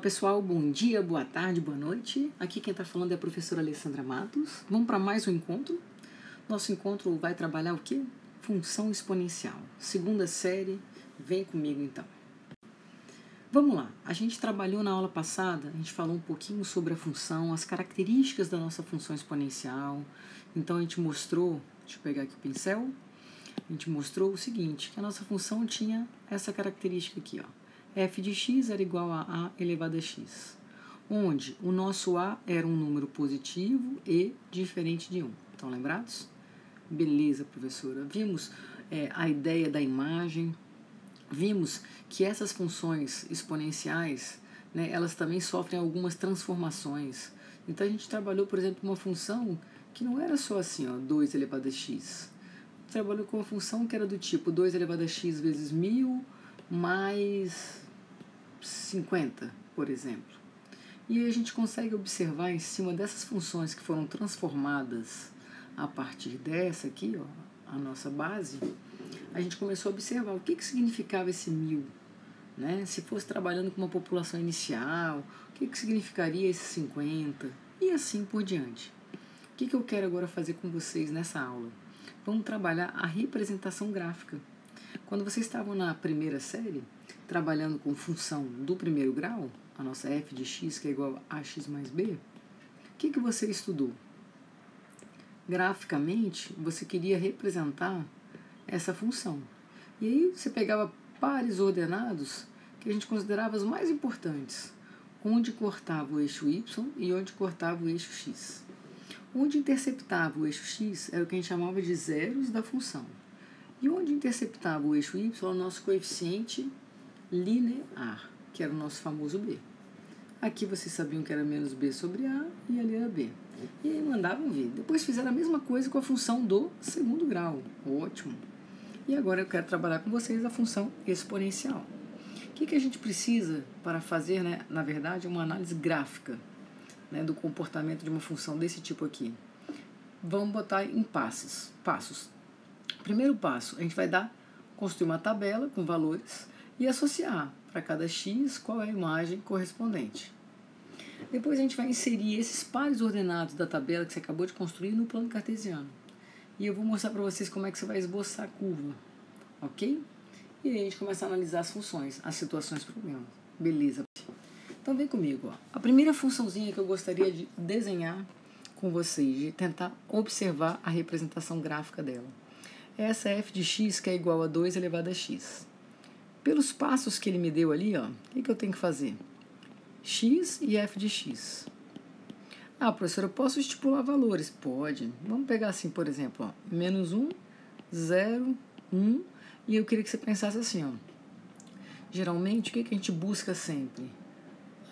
pessoal, bom dia, boa tarde, boa noite. Aqui quem está falando é a professora Alessandra Matos. Vamos para mais um encontro. Nosso encontro vai trabalhar o quê? Função exponencial. Segunda série, vem comigo então. Vamos lá, a gente trabalhou na aula passada, a gente falou um pouquinho sobre a função, as características da nossa função exponencial. Então a gente mostrou, deixa eu pegar aqui o pincel, a gente mostrou o seguinte, que a nossa função tinha essa característica aqui, ó. F de x era igual a a elevado a x, onde o nosso a era um número positivo e diferente de 1. Estão lembrados? Beleza, professora. Vimos a ideia da imagem, vimos que essas funções exponenciais, né, elas também sofrem algumas transformações. Então a gente trabalhou, por exemplo, uma função que não era só assim, ó, 2 elevado a x. Trabalhou com uma função que era do tipo 2 elevado a x vezes 1000 mais 50, por exemplo. E aí a gente consegue observar em cima dessas funções que foram transformadas a partir dessa aqui, ó, a nossa base, a gente começou a observar o que significava esse 1000, né? Se fosse trabalhando com uma população inicial, o que significaria esse 50 e assim por diante. O que eu quero agora fazer com vocês nessa aula? Vamos trabalhar a representação gráfica. Quando vocês estavam na primeira série, trabalhando com função do primeiro grau, a nossa f de x, que é igual a x mais b, o que você estudou? Graficamente, você queria representar essa função. E aí você pegava pares ordenados que a gente considerava os mais importantes, onde cortava o eixo y e onde cortava o eixo x. Onde interceptava o eixo x era o que a gente chamava de zeros da função. E onde interceptava o eixo y, o nosso coeficiente linear, que era o nosso famoso b. Aqui vocês sabiam que era menos b sobre a e ali era b. E aí mandavam ver. Depois fizeram a mesma coisa com a função do segundo grau. Ótimo. E agora eu quero trabalhar com vocês a função exponencial. O que a gente precisa para fazer, né, na verdade, uma análise gráfica, né, do comportamento de uma função desse tipo aqui? Vamos botar em passos. Primeiro passo, a gente vai construir uma tabela com valores e associar para cada x qual é a imagem correspondente. Depois a gente vai inserir esses pares ordenados da tabela que você acabou de construir no plano cartesiano. E eu vou mostrar para vocês como é que você vai esboçar a curva, ok? E aí a gente começa a analisar as funções, as situações problemas. Beleza. Então vem comigo, ó. A primeira funçãozinha que eu gostaria de desenhar com vocês, de tentar observar a representação gráfica dela. Essa f de x que é igual a 2 elevado a x. Pelos passos que ele me deu ali, ó, o que eu tenho que fazer? X e f de x. Ah, professora, eu posso estipular valores? Pode. Vamos pegar assim, por exemplo, ó, menos 1, 0, 1, e eu queria que você pensasse assim, ó. Geralmente, o que a gente busca sempre?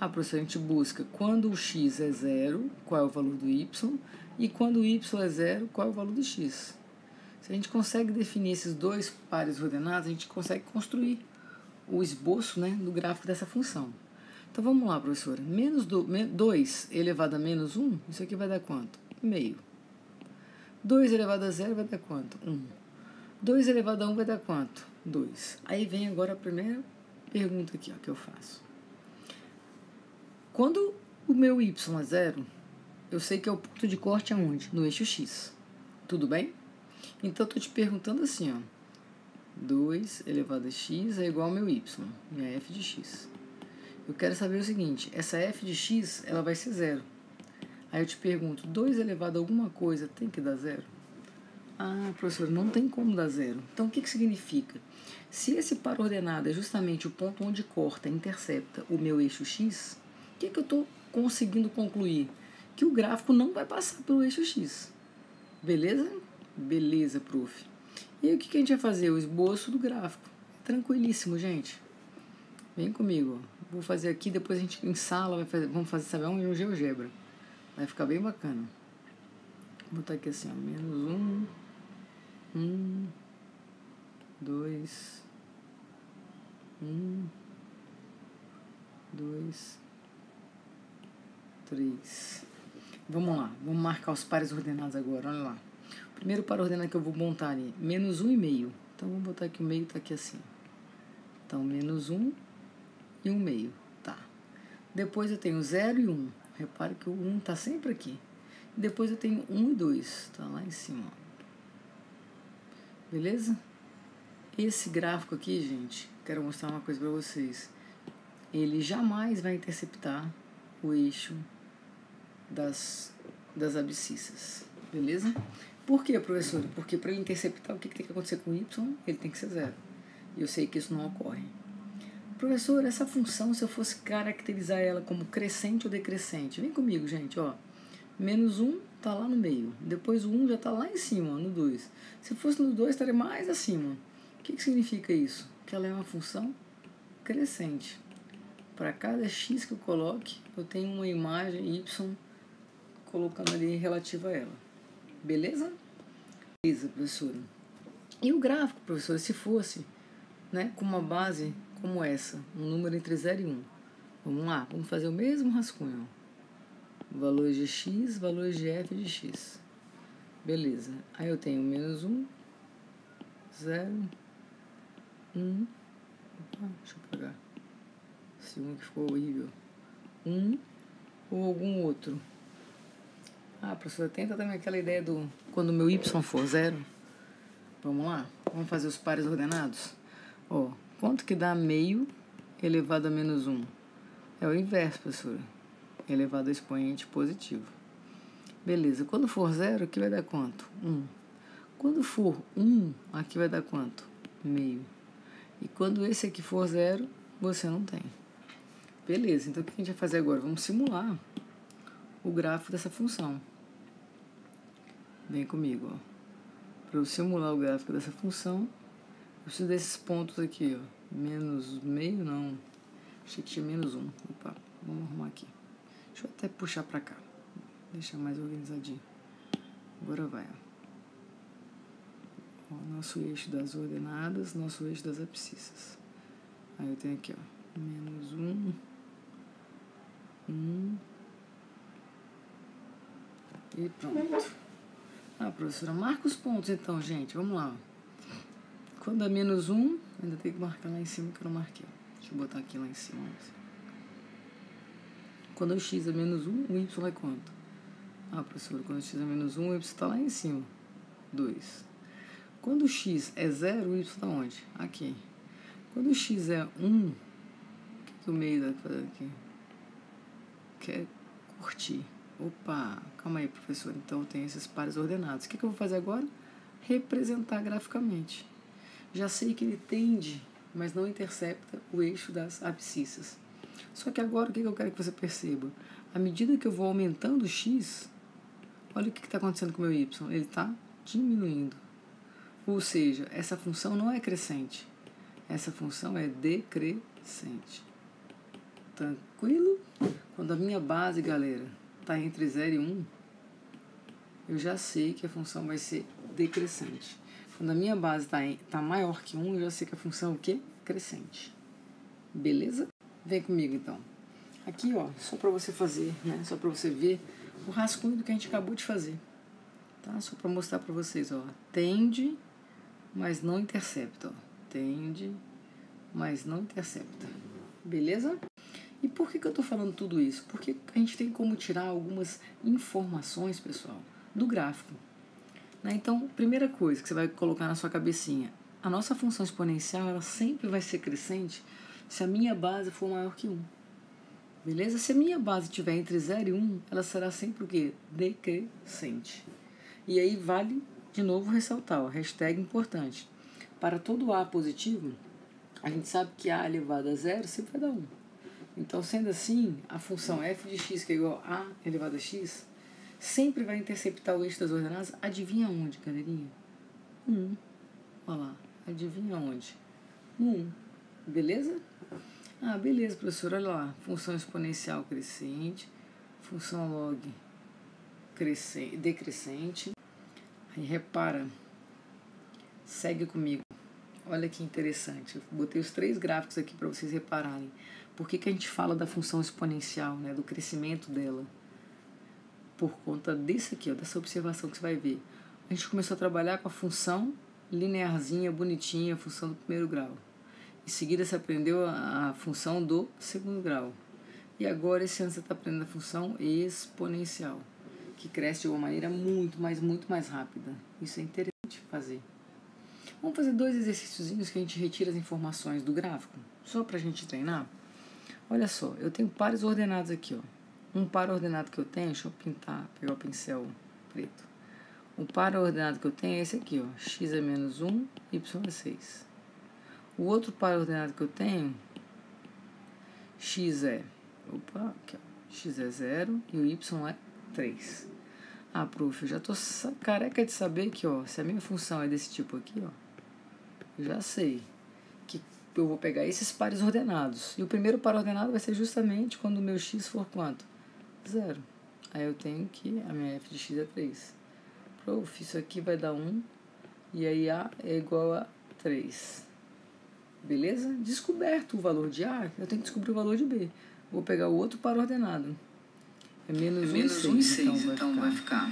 Ah, professora, a gente busca quando o x é 0, qual é o valor do y, e quando o y é 0, qual é o valor do x. Se a gente consegue definir esses dois pares ordenados, a gente consegue construir o esboço, né, do gráfico dessa função. Então vamos lá, professora. 2 elevado a menos 1, isso aqui vai dar quanto? Meio. 2 elevado a 0 vai dar quanto? 1. 2 elevado a 1 vai dar quanto? 2. Aí vem agora a primeira pergunta aqui, ó, que eu faço. Quando o meu y é 0, eu sei que é o ponto de corte aonde? No eixo x. Tudo bem? Então, eu estou te perguntando assim, ó. 2 elevado a x é igual ao meu y, minha f de x. Eu quero saber o seguinte, essa f de x, ela vai ser 0. Aí eu te pergunto, 2 elevado a alguma coisa tem que dar 0? Ah, professor, não tem como dar 0. Então, o que significa? Se esse par ordenado é justamente o ponto onde corta, intercepta o meu eixo x, o que eu estou conseguindo concluir? Que o gráfico não vai passar pelo eixo x. Beleza? Beleza, prof. E aí o que a gente vai fazer? O esboço do gráfico. Tranquilíssimo, gente. Vem comigo. Vou fazer aqui, depois a gente insala, vamos fazer, sabe, um GeoGebra. Vai ficar bem bacana. Vou botar aqui assim, ó, menos 1, 2, 1, 2, 3. Vamos lá, vamos marcar os pares ordenados agora, olha lá. Primeiro par ordenado que eu vou montar ali, menos 1,5. Então, vamos botar aqui o meio, tá aqui assim. Então, menos 1 e 1,5, tá. Depois eu tenho 0 e 1. Repare que o 1 está sempre aqui. Depois eu tenho 1 e 2. Está lá em cima. Beleza? Esse gráfico aqui, gente, quero mostrar uma coisa para vocês. Ele jamais vai interceptar o eixo das abscissas. Beleza? Por quê, professor? Porque para ele interceptar, o que tem que acontecer com y? Ele tem que ser 0. E eu sei que isso não ocorre. Professor, essa função, se eu fosse caracterizar ela como crescente ou decrescente, vem comigo, gente, ó. Menos 1 está lá no meio. Depois o 1 já está lá em cima, no 2. Se fosse no 2, estaria mais acima. O que significa isso? Que ela é uma função crescente. Para cada x que eu coloque, eu tenho uma imagem y colocando ali relativa a ela. Beleza? Beleza, professora. E o gráfico, professora, se fosse, né, com uma base como essa, um número entre 0 e 1. Vamos lá, vamos fazer o mesmo rascunho. Valores de x, valores de f de x. Beleza. Aí eu tenho menos 1, 0, 1. Opa, deixa eu pegar esse 1 que ficou horrível. 1 ou algum outro. Ah, professora, tenta também aquela ideia do quando o meu y for 0. Vamos lá? Vamos fazer os pares ordenados? Ó, quanto que dá meio elevado a menos 1? É o inverso, professora. Elevado a expoente positivo. Beleza. Quando for 0, aqui vai dar quanto? 1. Quando for 1, aqui vai dar quanto? Meio. E quando esse aqui for 0, você não tem. Beleza. Então, o que a gente vai fazer agora? Vamos simular o gráfico dessa função. Vem comigo, ó. Para eu simular o gráfico dessa função, eu preciso desses pontos aqui, ó. Menos meio, não. Achei que tinha menos 1. Opa, vamos arrumar aqui. Deixa eu até puxar para cá. Deixar mais organizadinho. Agora vai, ó. Nosso eixo das ordenadas, nosso eixo das abscissas. Aí eu tenho aqui, ó. Menos 1. 1. E pronto. Ah, professora, marca os pontos então, gente. Vamos lá. Quando é menos 1, ainda tem que marcar lá em cima que eu não marquei. Deixa eu botar aqui lá em cima. Quando o x é menos 1, o y é quanto? Ah, professora, quando o x é menos 1, o y está lá em cima. 2. Quando o x é 0, o y está onde? Aqui. Quando o x é 1, o que o meio dá para fazer aqui? Quer curtir. Opa, calma aí, professor. Então, eu tenho esses pares ordenados. O que eu vou fazer agora? Representar graficamente. Já sei que ele tende, mas não intercepta o eixo das abscissas. Só que agora, o que eu quero que você perceba? À medida que eu vou aumentando o x, olha o que está acontecendo com o meu y. Ele está diminuindo. Ou seja, essa função não é crescente. Essa função é decrescente. Tranquilo? Quando a minha base, galera, está entre 0 e 1, eu já sei que a função vai ser decrescente. Quando a minha base tá maior que 1, eu já sei que a função é o quê? Crescente. Beleza? Vem comigo, então. Aqui, ó, só para você fazer, né? Só para você ver o rascunho do que a gente acabou de fazer. Tá? Só para mostrar para vocês, ó. Tende, mas não intercepta, ó. Tende, mas não intercepta. Beleza? E por que eu estou falando tudo isso? Porque a gente tem como tirar algumas informações, pessoal, do gráfico. Né? Então, primeira coisa que você vai colocar na sua cabecinha, a nossa função exponencial ela sempre vai ser crescente se a minha base for maior que 1. Beleza? Se a minha base estiver entre 0 e 1, ela será sempre o quê? Decrescente. E aí vale, de novo, ressaltar, ó, hashtag importante. Para todo A positivo, a gente sabe que A elevado a 0 sempre vai dar 1. Então, sendo assim, a função f de x, que é igual a elevado a x, sempre vai interceptar o eixo das ordenadas. Adivinha onde, galerinha? 1. Olha lá. Adivinha onde? No 1. Beleza? Ah, beleza, professor. Olha lá. Função exponencial crescente. Função log decrescente. Aí, repara. Segue comigo. Olha que interessante. Eu botei os 3 gráficos aqui para vocês repararem. Por que a gente fala da função exponencial, né, do crescimento dela? Por conta desse aqui, ó, dessa observação que você vai ver. A gente começou a trabalhar com a função linearzinha, bonitinha, a função do primeiro grau. Em seguida, você aprendeu a função do segundo grau. E agora esse ano você está aprendendo a função exponencial, que cresce de uma maneira muito mais rápida. Isso é interessante fazer. Vamos fazer 2 exercíciozinhos que a gente retira as informações do gráfico, só para a gente treinar. Olha só, eu tenho pares ordenados aqui, ó. Um par ordenado que eu tenho, deixa eu pintar, pegar o pincel preto. O par ordenado que eu tenho é esse aqui, ó. X é menos 1, Y é 6. O outro par ordenado que eu tenho, X é, aqui, ó, X é 0 e o Y é 3. Ah, prof, eu já tô careca de saber que, ó, se a minha função é desse tipo aqui, ó, eu já sei que eu vou pegar esses pares ordenados. E o primeiro par ordenado vai ser justamente quando o meu x for quanto? 0. Aí eu tenho que a minha f de x é 3. Prof, isso aqui vai dar 1. E aí A é igual a 3. Beleza? Descoberto o valor de A, eu tenho que descobrir o valor de B. Vou pegar o outro par ordenado. É menos 1 e 6, então vai ficar.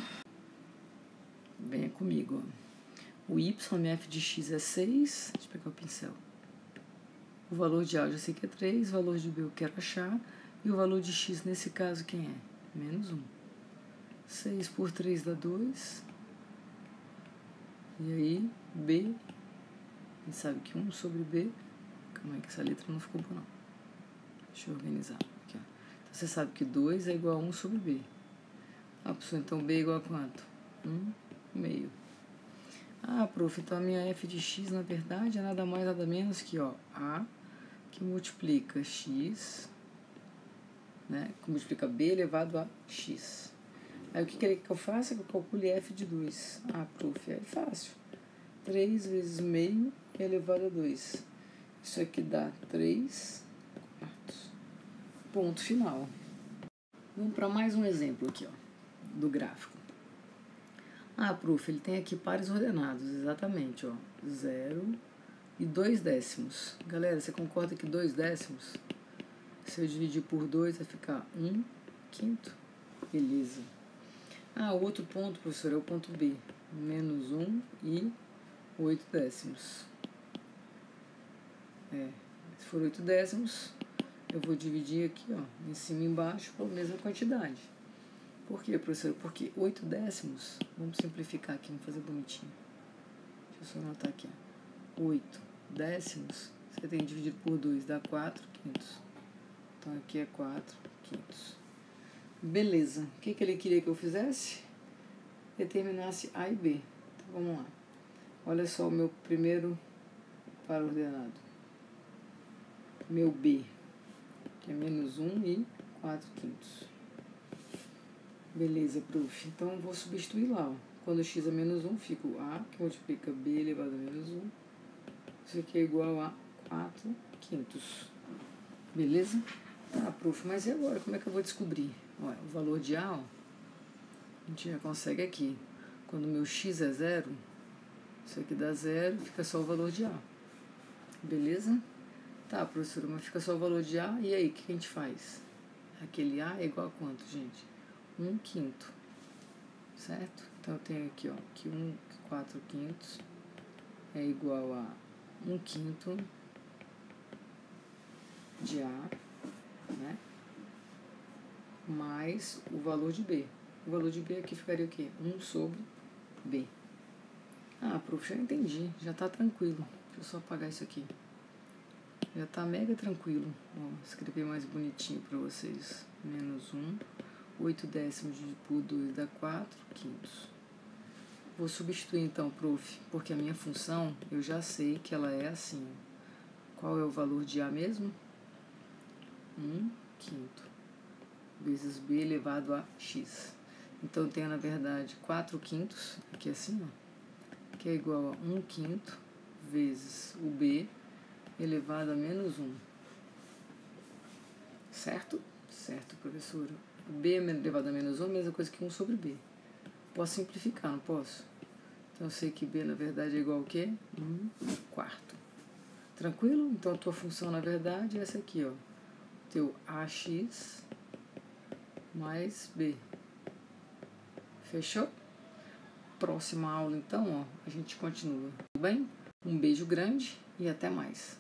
Venha comigo, ó. O y, minha f de x é 6. Deixa eu pegar o pincel. O valor de A eu já sei que é 3. O valor de B eu quero achar. E o valor de x, nesse caso, quem é? Menos 1. 6 por 3 dá 2. E aí, B. A gente sabe que 1 sobre B. Calma aí que essa letra não ficou boa, não. Deixa eu organizar. Aqui, ó. Então, você sabe que 2 é igual a 1 sobre B. Ah, professor, então B é igual a quanto? 1/2. Ah, prof, então a minha f de x, na verdade, é nada mais, nada menos que, ó, A, que multiplica x, né, que multiplica B elevado a x. Aí o que ele quer que eu faça? Que eu calcule f de 2. Ah, prof, é fácil. 3 vezes meio elevado a 2. Isso aqui dá 3 quartos. Ponto final. Vamos para mais um exemplo aqui, ó, do gráfico. Ah, prof, ele tem aqui pares ordenados, exatamente, ó, 0 e 2 décimos. Galera, você concorda que 2 décimos, se eu dividir por 2, vai ficar 1/5? Beleza. Ah, o outro ponto, professor, é o ponto B, menos 1 e 8 décimos. Se for 8 décimos, eu vou dividir aqui, ó, em cima e embaixo, pela mesma quantidade. Por quê, professor? Porque 8 décimos, vamos simplificar aqui, vamos fazer bonitinho. Deixa eu só anotar aqui, ó. 8 décimos, você tem que dividir por 2, dá 4/5. Então aqui é 4/5. Beleza. O que ele queria que eu fizesse? Determinasse A e B. Então vamos lá. Olha só o meu primeiro par ordenado. Meu B, que é menos 1 e 4/5. Beleza, prof. Então, eu vou substituir lá, ó. Quando x é menos 1, fica o A, que multiplica B elevado a menos 1. Isso aqui é igual a 4/5. Beleza? Tá, prof. Mas e agora? Como é que eu vou descobrir? Olha, o valor de A, ó, a gente já consegue aqui. Quando o meu x é 0, isso aqui dá 0, fica só o valor de A. Beleza? Tá, professora, mas fica só o valor de A. E aí, o que a gente faz? Aquele A é igual a quanto, gente? 1/5, certo? Então eu tenho aqui, ó, que 4/5 é igual a 1/5 de A, né? Mais o valor de B. O valor de B aqui ficaria o quê? 1 sobre B. Ah, prof, já entendi, já tá tranquilo. Deixa eu só apagar isso aqui. Já tá mega tranquilo. Ó, escrever mais bonitinho para vocês. Menos 1. 8 décimos por 2 dá 4/5. Vou substituir então, prof, porque a minha função, eu já sei que ela é assim. Qual é o valor de A mesmo? 1/5 vezes B elevado a x. Então, eu tenho, na verdade, 4/5, aqui assim, ó, que é igual a 1/5 vezes o B elevado a menos 1. Certo? Certo, professora. B elevado a menos 1 é a mesma coisa que 1 sobre B. Posso simplificar, não posso? Então, eu sei que B, na verdade, é igual ao quê? 1/4. Tranquilo? Então, a tua função, na verdade, é essa aqui, ó. Teu AX mais B. Fechou? Próxima aula, então, ó, a gente continua. Tudo bem? Um beijo grande e até mais.